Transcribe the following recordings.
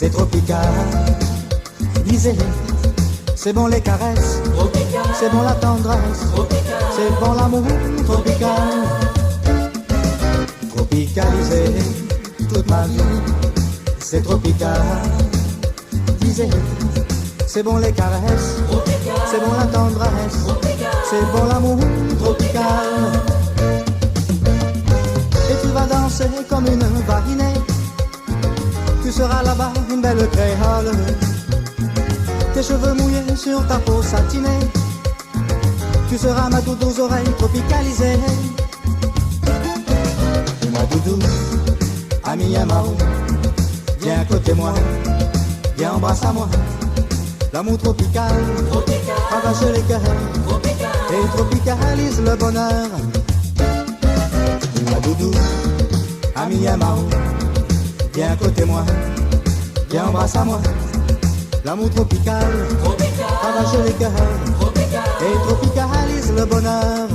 c'est tropical. Lisez, c'est bon les caresses, c'est bon la tendresse, c'est bon l'amour tropical. Tropicalisé toute ma vie, c'est tropical. Lisez, c'est bon les caresses, c'est bon la tendresse, c'est bon l'amour tropical. Et tu vas danser comme une varinée, tu seras là-bas une belle créole, tes cheveux mouillés sur ta peau satinée, tu seras ma doudou aux oreilles tropicalisées. Ma doudou, ami Amao, viens à côté moi, viens embrasse à moi. L'amour tropical, arrache les cœurs et tropicalise le bonheur. Ma doudou, ami Amao, viens à côté moi, viens embrasse à moi. L'amour tropical, arrache les cœurs et tropicalise le bonheur.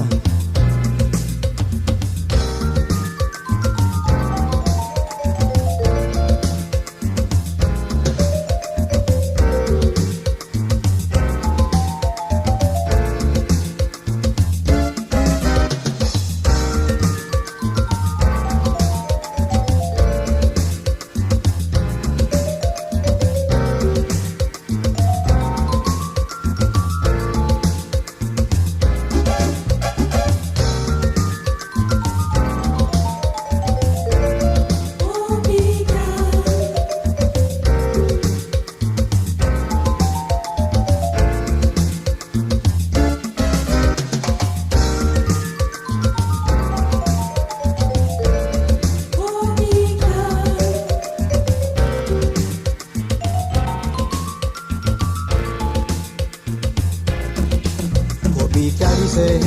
Tropicalisé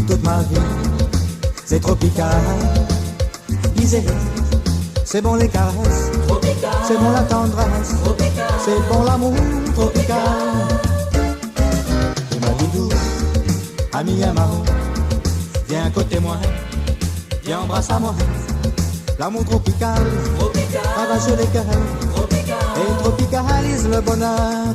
toute ma vie, c'est tropical. Lisez, c'est bon les caresses, c'est bon la tendresse, c'est bon l'amour tropical. Et ma doudou, ami Amao, viens à côté moi, viens embrasse à moi. L'amour tropical, arrache les cœurs et tropicalise le bonheur.